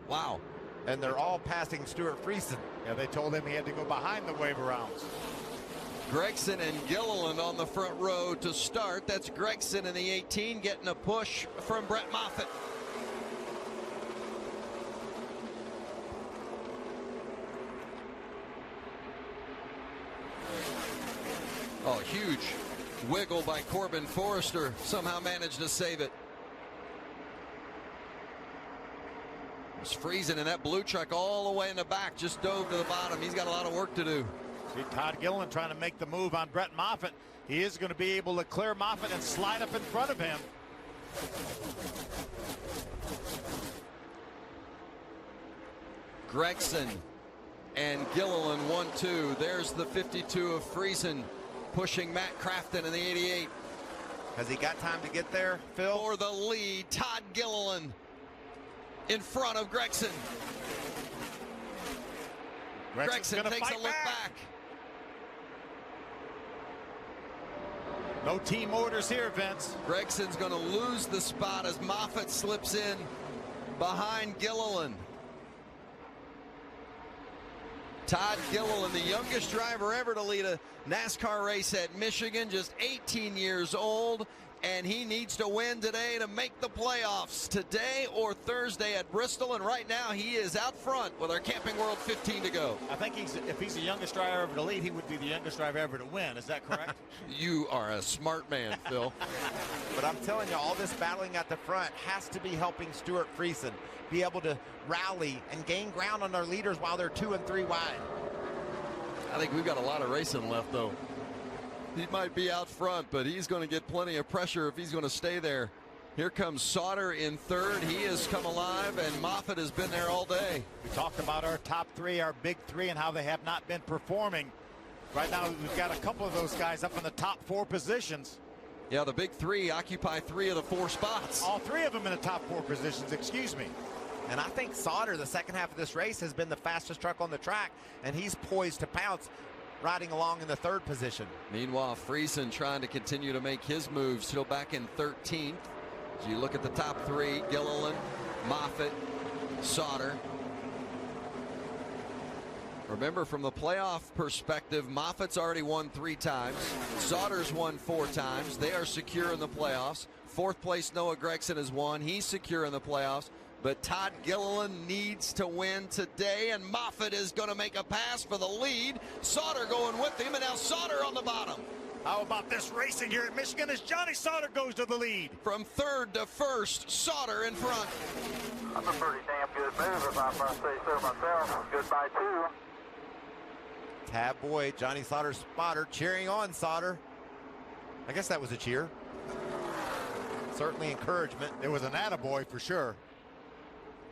Wow. And they're all passing Stuart Friesen. Yeah, they told him he had to go behind the wave rounds. Gregson and Gilliland on the front row to start. That's Gregson in the 18 getting a push from Brett Moffitt. Oh, huge wiggle by Corbin Forrester. Somehow managed to save it. It's Friesen in that blue truck all the way in the back. Just dove to the bottom. He's got a lot of work to do. See Todd Gilliland trying to make the move on Brett Moffitt. He is going to be able to clear Moffitt and slide up in front of him. Gregson and Gilliland 1-2. There's the 52 of Friesen pushing Matt Crafton in the 88. Has he got time to get there, Phil? For the lead, Todd Gilliland in front of Gregson. Gregson takes a look back. No team orders here, Vince. Gregson's going to lose the spot as Moffitt slips in behind Gilliland. Todd Gilliland, the youngest driver ever to lead a NASCAR race at Michigan, just 18 years old, and he needs to win today to make the playoffs today or Thursday at Bristol, and right now he is out front with our Camping World 15 to go. I think if he's the youngest driver ever to lead, he would be the youngest driver ever to win. Is that correct? You are a smart man, Phil. But I'm telling you, all this battling at the front has to be helping Stuart Friesen be able to rally and gain ground on our leaders while they're 2 and 3 wide. I think we've got a lot of racing left, though. He might be out front, but he's going to get plenty of pressure if he's going to stay there. Here comes Sauter in third. He has come alive, and Moffitt has been there all day. We talked about our top three, our big three, and how they have not been performing. Right now, we've got a couple of those guys up in the top 4 positions. Yeah, the big three occupy 3 of the 4 spots. All 3 of them in the top 4 positions, excuse me. And I think Sauter, the second half of this race, has been the fastest truck on the track, and he's poised to pounce, riding along in the 3rd position. Meanwhile, Friesen trying to continue to make his moves, still back in 13th. As you look at the top 3, Gilliland, Moffitt, Sauter. Remember, from the playoff perspective, Moffitt's already won 3 times. Sauter's won 4 times. They are secure in the playoffs. 4th place, Noah Gragson has won. He's secure in the playoffs. But Todd Gilliland needs to win today, and Moffitt is going to make a pass for the lead. Sauter going with him, and now Sauter on the bottom. How about this racing here at Michigan as Johnny Sauter goes to the lead? From 3rd to 1st, Sauter in front. That's a pretty damn good move if I must say so myself. Goodbye, too. Tab boy, Johnny Sauter's spotter, cheering on Sauter. I guess that was a cheer. Certainly encouragement. It was an attaboy for sure.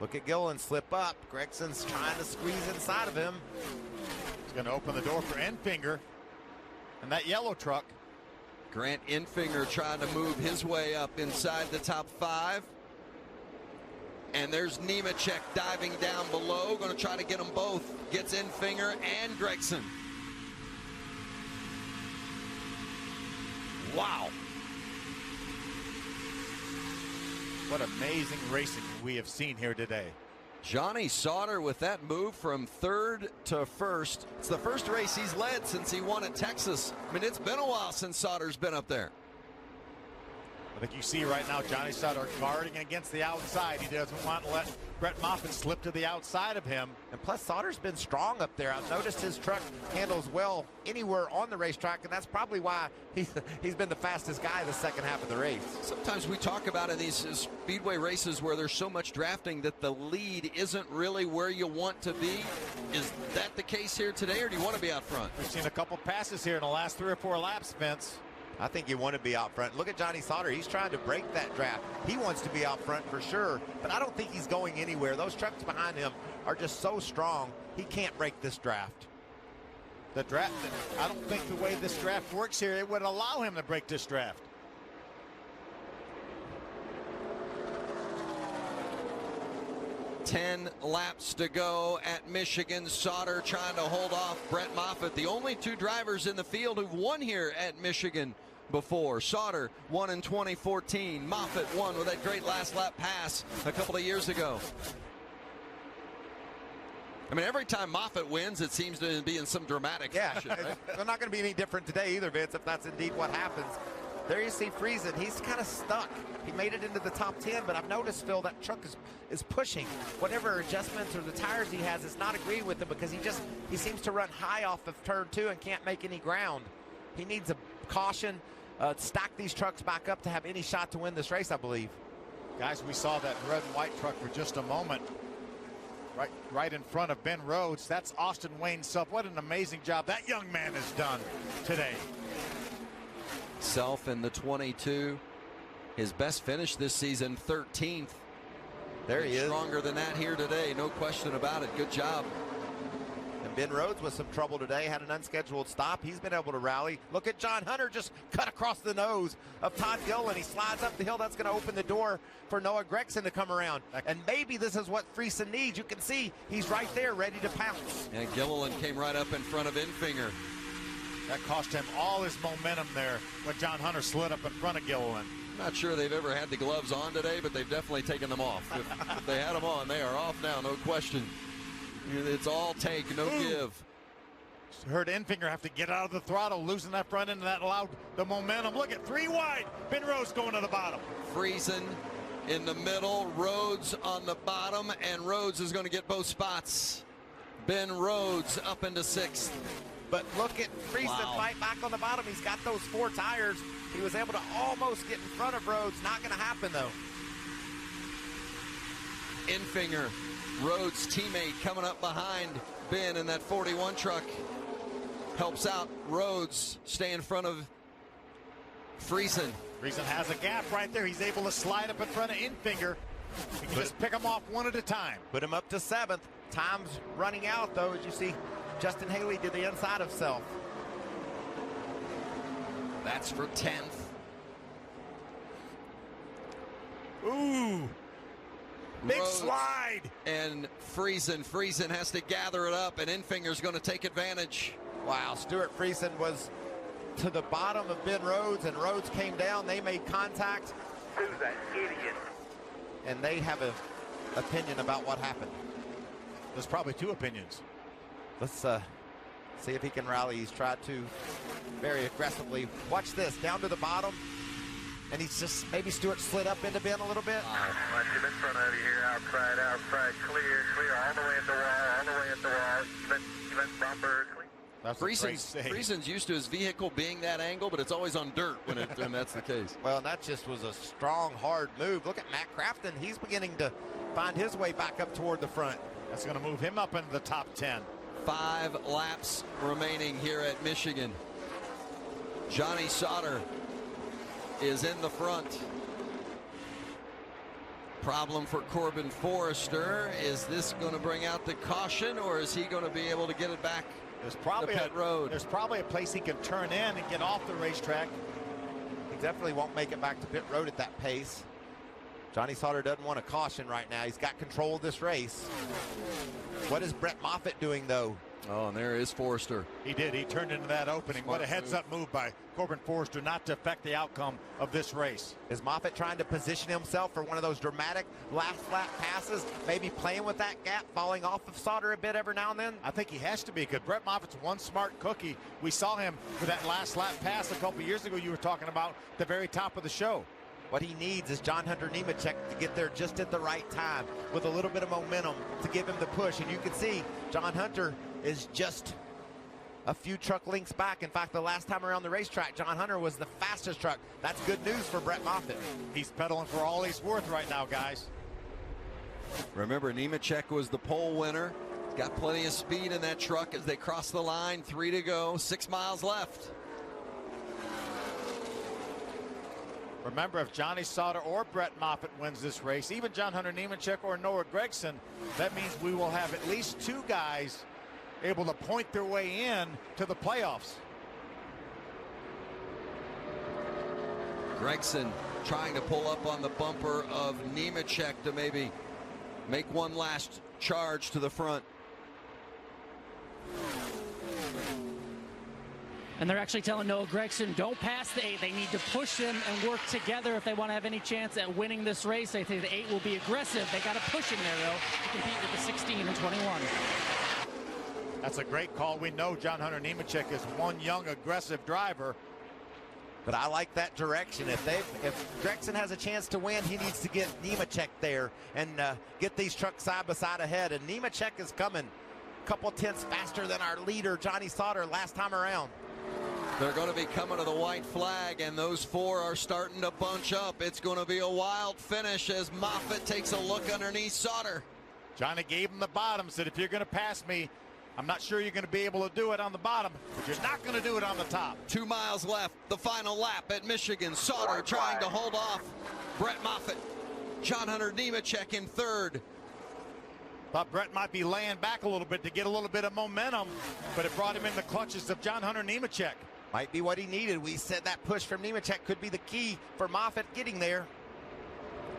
Look at Gilliland slip up. Gregson's trying to squeeze inside of him. He's going to open the door for Enfinger and that yellow truck. Grant Enfinger trying to move his way up inside the top 5. And there's Nemechek diving down below, going to try to get them both. Gets Enfinger and Gregson. Wow. What amazing racing we have seen here today. Johnny Sauter with that move from 3rd to 1st. It's the first race he's led since he won at Texas. I mean, it's been a while since Sauter's been up there. I think you see right now Johnny Sauter guarding against the outside. He doesn't want to let Brett Moffitt slip to the outside of him. And plus, Sauter's been strong up there. I've noticed his truck handles well anywhere on the racetrack, and that's probably why he's been the fastest guy the second half of the race. Sometimes we talk about in these speedway races where there's so much drafting that the lead isn't really where you want to be. Is that the case here today, or do you want to be out front? We've seen a couple passes here in the last 3 or 4 laps, Vince. I think you want to be out front. Look at Johnny Sauter. He's trying to break that draft. He wants to be out front for sure, but I don't think he's going anywhere. Those trucks behind him are just so strong, he can't break this draft. The draft, I don't think the way this draft works here, it would allow him to break this draft. Ten laps to go at Michigan. Sauter trying to hold off Brett Moffitt. The only 2 drivers in the field who've won here at Michigan before. Sauter won in 2014. Moffitt won with that great last lap pass a couple of years ago. I mean, every time Moffitt wins, it seems to be in some dramatic fashion. Right? They're not going to be any different today either, Vince, if that's indeed what happens. There you see Friesen. He's kind of stuck. He made it into the top 10, but I've noticed, Phil, that truck is pushing. Whatever adjustments or the tires he has is not agreeing with him because he seems to run high off of turn 2 and can't make any ground. He needs a caution, stack these trucks back up to have any shot to win this race, I believe. Guys, we saw that red and white truck for just a moment. Right in front of Ben Rhodes. That's Austin Wayne's sub. What an amazing job that young man has done today. Self in the 22. His best finish this season, 13th. There he is. Stronger than that here today, no question about it. Good job. And Ben Rhodes with some trouble today, had an unscheduled stop. He's been able to rally. Look at John Hunter just cut across the nose of Todd Gilliland. He slides up the hill. That's going to open the door for Noah Gregson to come around. And maybe this is what Friesen needs. You can see he's right there ready to pounce. And Gilliland came right up in front of Infinger. That cost him all his momentum there when John Hunter slid up in front of Gilliland. Not sure they've ever had the gloves on today, but they've definitely taken them off. If they had them on, they are off now, no question. It's all take, no give. Heard Infinger have to get out of the throttle, losing that front end, and that allowed the momentum. Look at 3 wide. Ben Rhodes going to the bottom. Friesen in the middle, Rhodes on the bottom, and Rhodes is going to get both spots. Ben Rhodes up into 6th. But look at Friesen right back on the bottom. He's got those 4 tires. He was able to almost get in front of Rhodes. Not going to happen, though. Infinger, Rhodes' teammate, coming up behind Ben in that 41 truck. Helps out Rhodes, stay in front of Friesen. Friesen has a gap right there. He's able to slide up in front of Infinger. He can just pick them off one at a time. Put him up to 7th. Time's running out, though, as you see. Justin Haley did the inside of Self. That's for 10th. Ooh. Big Rhodes slide. And Friesen has to gather it up, and Infinger's going to take advantage. Wow, Stuart Friesen was to the bottom of Ben Rhodes, and Rhodes came down. They made contact. Who's that idiot? And they have an opinion about what happened. There's probably 2 opinions. Let's see if he can rally. He's tried to very aggressively. Watch this, down to the bottom. And he's just, maybe Stewart slid up into Ben a little bit. Watch him in front of you here, outside, clear, all the way at the wall, even bumper, clean. That's a great save. Friesen's used to his vehicle being that angle, but it's always on dirt when that's the case. Well, that just was a strong, hard move. Look at Matt Crafton. He's beginning to find his way back up toward the front. That's going to move him up into the top 10. 5 laps remaining here at Michigan. Johnny Sauter is in the front. Problem for Corbin Forrester. Is this going to bring out the caution, or is he going to be able to get it back? There's probably a place he can turn in and get off the racetrack. He definitely won't make it back to pit road at that pace. Johnny Sauter doesn't want a caution right now. He's got control of this race. What is Brett Moffitt doing, though? Oh, and there is Forrester. He did. He turned into that opening. Smart what a heads-up move by Corbin Forrester not to affect the outcome of this race. Is Moffitt trying to position himself for one of those dramatic last lap passes, maybe playing with that gap, falling off of Sauter a bit every now and then? I think he has to be, because Brett Moffitt's one smart cookie. We saw him for that last lap pass a couple years ago you were talking about, the very top of the show. What he needs is John Hunter Nemechek to get there just at the right time with a little bit of momentum to give him the push. And you can see John Hunter is just a few truck lengths back. In fact, the last time around the racetrack, John Hunter was the fastest truck. That's good news for Brett Moffitt. He's pedaling for all he's worth right now, guys. Remember, Nemechek was the pole winner. Got plenty of speed in that truck as they cross the line. 3 to go, 6 miles left. Remember, if Johnny Sauter or Brett Moffitt wins this race, even John Hunter Nemechek or Noah Gregson, that means we will have at least 2 guys able to point their way in to the playoffs. Gregson trying to pull up on the bumper of Nemechek to maybe make one last charge to the front. And they're actually telling Noah Gregson, don't pass the 8. They need to push them and work together if they want to have any chance at winning this race. They think the 8 will be aggressive. They got to push him there, though, to compete with the 16 and 21. That's a great call. We know John Hunter Nemechek is one young, aggressive driver. But I like that direction. If Gregson has a chance to win, he needs to get Nemechek there and get these trucks side by side ahead. And Nemechek is coming a couple tenths faster than our leader, Johnny Sauter, last time around. They're going to be coming to the white flag, and those four are starting to bunch up. It's going to be a wild finish as Moffitt takes a look underneath Sauter. Johnny gave him the bottom, said, if you're going to pass me, I'm not sure you're going to be able to do it on the bottom, but you're not going to do it on the top. 2 miles left, the final lap at Michigan. Sauter trying to hold off Brett Moffitt. John Hunter Nemechek in third. Thought Brett might be laying back a little bit to get a little bit of momentum, but it brought him in the clutches of John Hunter Nemechek. Might be what he needed. We said that push from Nemechek could be the key for Moffitt getting there.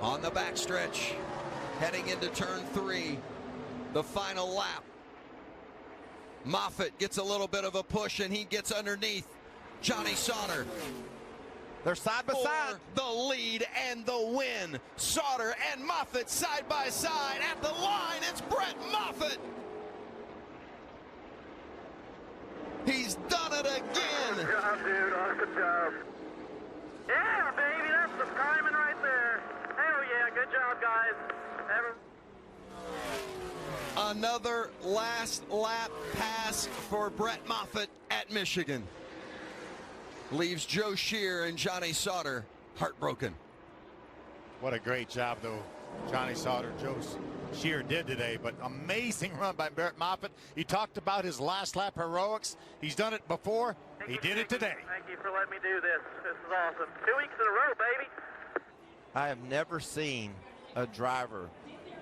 On the backstretch, heading into turn 3, the final lap. Moffitt gets a little bit of a push, and he gets underneath Johnny Sauter. They're side by side. The lead and the win. Sauter and Moffitt side by side at the line. It's Brett Moffitt. He's done it again. Good job, dude. Awesome job. Yeah, baby. That's the timing right there. Hell yeah. Good job, guys. Another last lap pass for Brett Moffitt at Michigan. Leaves Joe Shear and Johnny Sauter heartbroken. What a great job, though, Johnny Sauter, Joe Shear did today, but amazing run by Brett Moffitt. He talked about his last lap heroics. He's done it before. He did it today. Thank you for letting me do this. This is awesome. 2 weeks in a row, baby. I have never seen a driver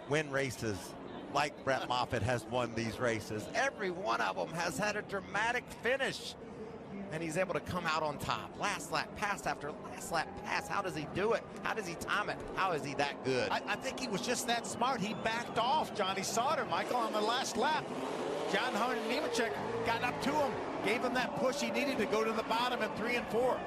win races like Brett Moffitt has won these races. Every one of them has had a dramatic finish, and he's able to come out on top. Last lap pass after last lap pass. How does he do it? How does he time it? How is he that good? I think he was just that smart. He backed off Johnny Sauter, Michael, on the last lap. John Hunter Nemechek got up to him, gave him that push he needed to go to the bottom in 3 and 4.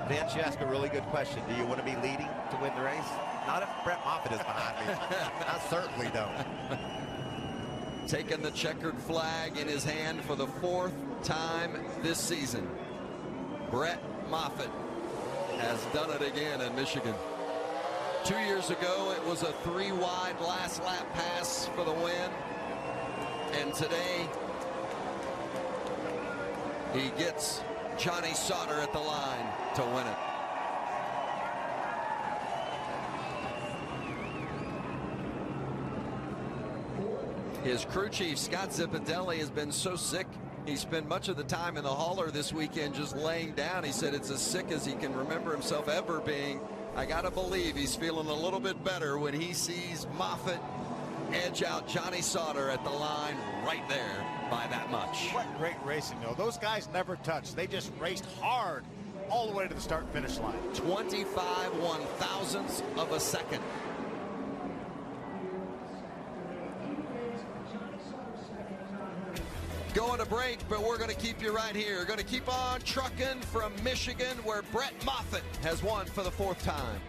Vince, you ask a really good question. Do you want to be leading to win the race? Not if Brett Moffitt is behind me. I certainly don't. Taking the checkered flag in his hand for the 4th time this season. Brett Moffitt has done it again in Michigan. 2 years ago, it was a 3-wide last lap pass for the win. And today, he gets Johnny Sauter at the line to win it. His crew chief, Scott Zipadelli, has been so sick. He spent much of the time in the hauler this weekend just laying down. He said it's as sick as he can remember himself ever being. I got to believe he's feeling a little bit better when he sees Moffitt edge out Johnny Sauter at the line right there by that much. What great racing, though. Those guys never touched. They just raced hard all the way to the start-finish line. 25 1/1000ths of a second. Going to break, but we're going to keep you right here. Going to keep on trucking from Michigan, where Brett Moffitt has won for the 4th time.